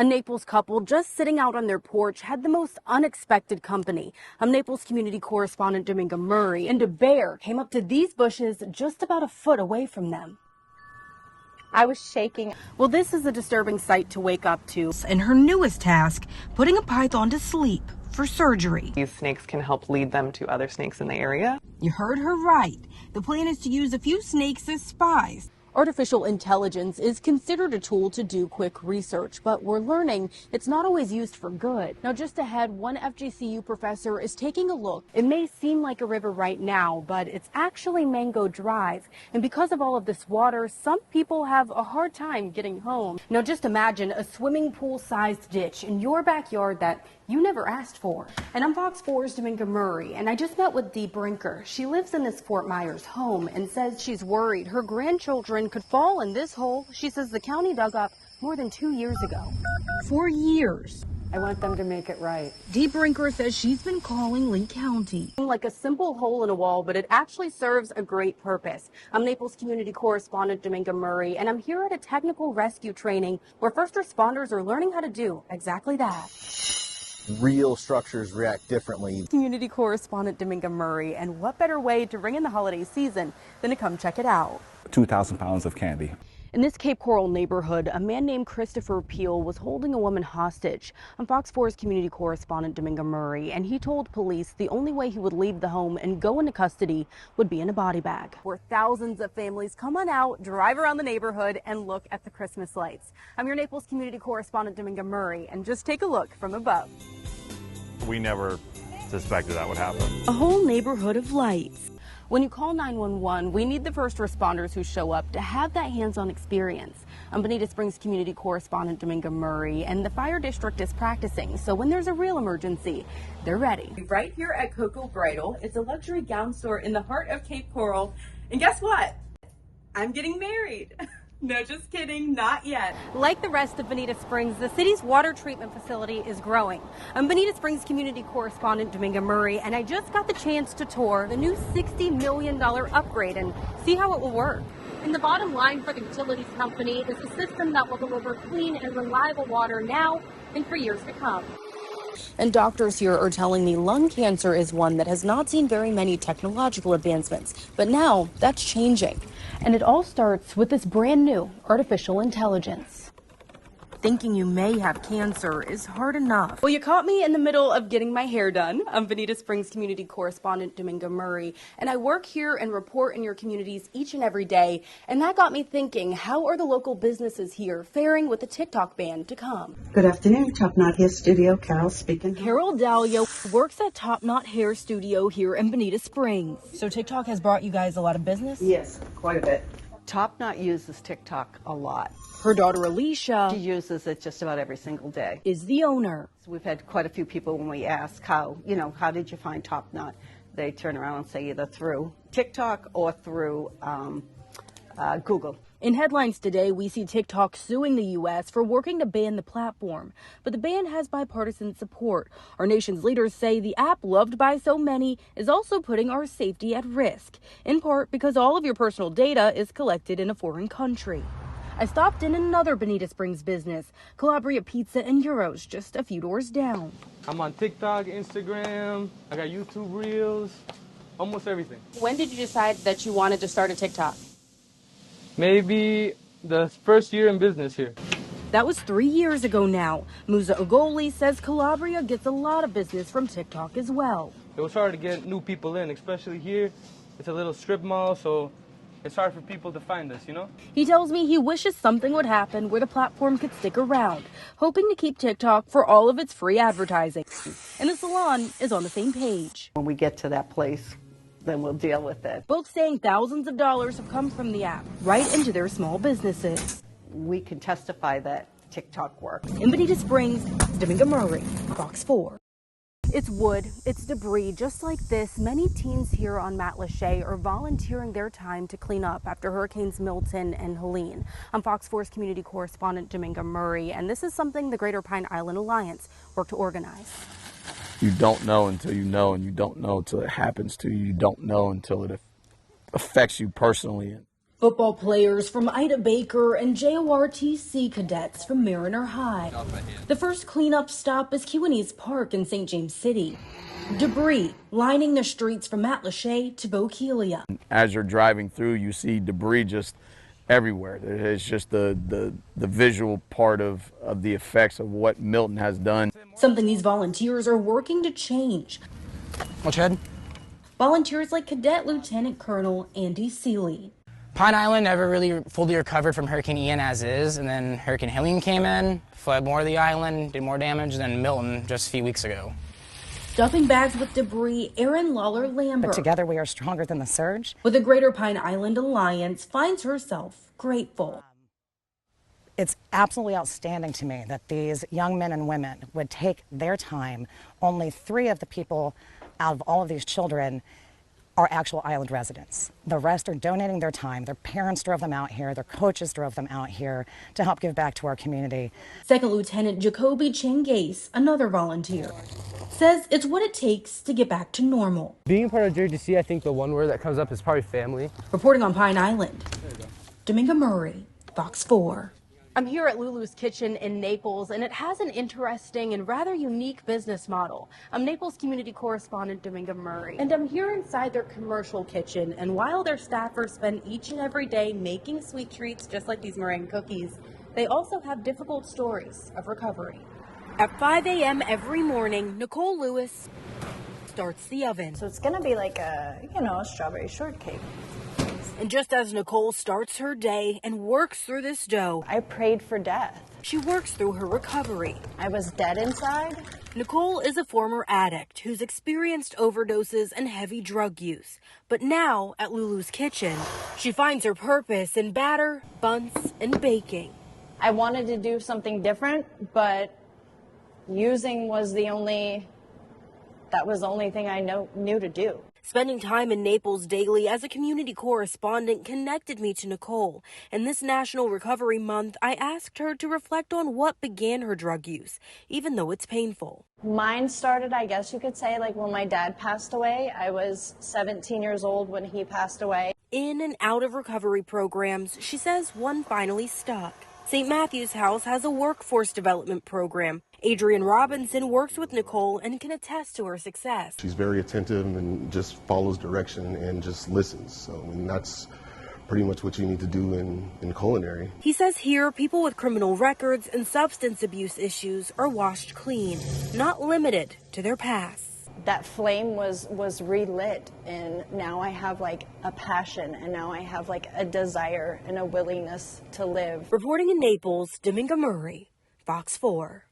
A Naples couple just sitting out on their porch had the most unexpected company. Naples community correspondent Dominga Murray and a bear came up to these bushes just about a foot away from them. I was shaking. Well, this is a disturbing sight to wake up to. And her newest task, putting a python to sleep for surgery. These snakes can help lead them to other snakes in the area. You heard her right. The plan is to use a few snakes as spies. Artificial intelligence is considered a tool to do quick research, but we're learning it's not always used for good. Now, just ahead, one FGCU professor is taking a look. It may seem like a river right now, but it's actually Mango Drive. And because of all of this water, some people have a hard time getting home. Now, just imagine a swimming pool-sized ditch in your backyard that you never asked for. And I'm Fox 4's Dominga Murray, and I just met with Dee Brinker. She lives in this Fort Myers home and says she's worried her grandchildren could fall in this hole she says the county dug up more than 2 years ago. For years. I want them to make it right. Dee Brinker says she's been calling Lee County. Like a simple hole in a wall, but it actually serves a great purpose. I'm Naples community correspondent Dominga Murray, and I'm here at a technical rescue training where first responders are learning how to do exactly that. Real structures react differently. Community correspondent Dominga Murray, and what better way to ring in the holiday season than to come check it out? 2,000 pounds of candy. In this Cape Coral neighborhood, a man named Christopher Peel was holding a woman hostage. I'm Fox 4's community correspondent Dominga Murray, and he told police the only way he would leave the home and go into custody would be in a body bag. Where thousands of families come on out, drive around the neighborhood, and look at the Christmas lights. I'm your Naples community correspondent Dominga Murray, and just take a look from above. We never suspected that would happen. A whole neighborhood of lights. When you call 911, we need the first responders who show up to have that hands-on experience. I'm Bonita Springs community correspondent Dominga Murray, and the fire district is practicing, so when there's a real emergency, they're ready. Right here at Coco Bridal, it's a luxury gown store in the heart of Cape Coral, and guess what? I'm getting married. No, just kidding, not yet. Like the rest of Bonita Springs, the city's water treatment facility is growing. I'm Bonita Springs community correspondent Dominga Murray, and I just got the chance to tour the new $60 million upgrade and see how it will work. And the bottom line for the utilities company is a system that will deliver clean and reliable water now and for years to come. And doctors here are telling me lung cancer is one that has not seen very many technological advancements, but now that's changing. And it all starts with this brand new artificial intelligence. Thinking you may have cancer is hard enough. Well, you caught me in the middle of getting my hair done. I'm Bonita Springs community correspondent Dominga Murray, and I work here and report in your communities each and every day. And that got me thinking, how are the local businesses here faring with the TikTok ban to come? Good afternoon, Top Knot Hair Studio. Carol speaking. Carol Dahlia works at Top Knot Hair Studio here in Bonita Springs. So TikTok has brought you guys a lot of business? Yes, quite a bit. Top Knot uses TikTok a lot. Her daughter Alicia, She uses it just about every single day. is the owner. So we've had quite a few people when we ask how did you find Top Knot? They turn around and say either through TikTok or through Google. In headlines today, we see TikTok suing the U.S. for working to ban the platform. But the ban has bipartisan support. Our nation's leaders say the app, loved by so many, is also putting our safety at risk, in part because all of your personal data is collected in a foreign country. I stopped in another Bonita Springs business, Calabria Pizza and Euros, just a few doors down. I'm on TikTok, Instagram, I got YouTube Reels, almost everything. When did you decide that you wanted to start a TikTok? Maybe the first year in business here. That was 3 years ago now. Musa Ogoli says Calabria gets a lot of business from TikTok as well. It was hard to get new people in, especially here. It's a little strip mall, so it's hard for people to find us, He tells me he wishes something would happen where the platform could stick around, hoping to keep TikTok for all of its free advertising. And the salon is on the same page. When we get to that place, then we'll deal with it. Both saying thousands of dollars have come from the app right into their small businesses. We can testify that TikTok works. In Bonita Springs, Dominga Murray, Fox 4. It's wood, it's debris, just like this. Many teens here on Matlacha are volunteering their time to clean up after Hurricanes Milton and Helene. I'm Fox 4's community correspondent Dominga Murray, and this is something the Greater Pine Island Alliance worked to organize. You don't know until you know, and you don't know until it happens to you. You don't know until it affects you personally. Football players from Ida Baker and JORTC cadets from Mariner High. The first cleanup stop is Kiwanis Park in St. James City. Debris lining the streets from Matlacha to Bokeelia. As you're driving through, you see debris just everywhere. It's just the visual part of the effects of what Milton has done. Something these volunteers are working to change. What's your head? Volunteers like Cadet Lieutenant Colonel Andy Seeley. Pine Island never really fully recovered from Hurricane Ian as is, and then Hurricane Helene came in, flooded more of the island, did more damage than Milton just a few weeks ago. Stuffing bags with debris, Erin Lawler-Lambert. But together we are stronger than the surge. With the Greater Pine Island Alliance, finds herself grateful. It's absolutely outstanding to me that these young men and women would take their time. Only 3 of the people out of all of these children are actual island residents. The rest are donating their time. Their parents drove them out here. Their coaches drove them out here to help give back to our community. Second Lieutenant Jacoby Changase, another volunteer, says it's what it takes to get back to normal. Being part of JRTC, I think the one word that comes up is probably family. Reporting on Pine Island, Dominga Murray, Fox 4. I'm here at Lulu's Kitchen in Naples, and it has an interesting and rather unique business model. I'm Naples community correspondent Dominga Murray, and I'm here inside their commercial kitchen. And while their staffers spend each and every day making sweet treats just like these meringue cookies, they also have difficult stories of recovery. At 5 a.m. every morning, Nicole Lewis starts the oven. So it's going to be like a strawberry shortcake. And just as Nicole starts her day and works through this dough, I prayed for death. she works through her recovery. I was dead inside. Nicole is a former addict who's experienced overdoses and heavy drug use. But now, at Lulu's Kitchen, she finds her purpose in batter, buns, and baking. I wanted to do something different, but using was the only thing I knew to do. Spending time in Naples daily as a community correspondent connected me to Nicole. And this National Recovery Month, I asked her to reflect on what began her drug use, even though it's painful. Mine started, I guess you could say, like when my dad passed away. I was 17 years old when he passed away. In and out of recovery programs, she says one finally stuck. St. Matthew's House has a workforce development program. Adrian Robinson works with Nicole and can attest to her success. She's very attentive and just follows direction and just listens. So that's pretty much what you need to do in culinary. He says here people with criminal records and substance abuse issues are washed clean, not limited to their past. That flame was relit, and now I have like a passion, and now I have like a desire and a willingness to live. Reporting in Naples, Dominga Murray, Fox 4.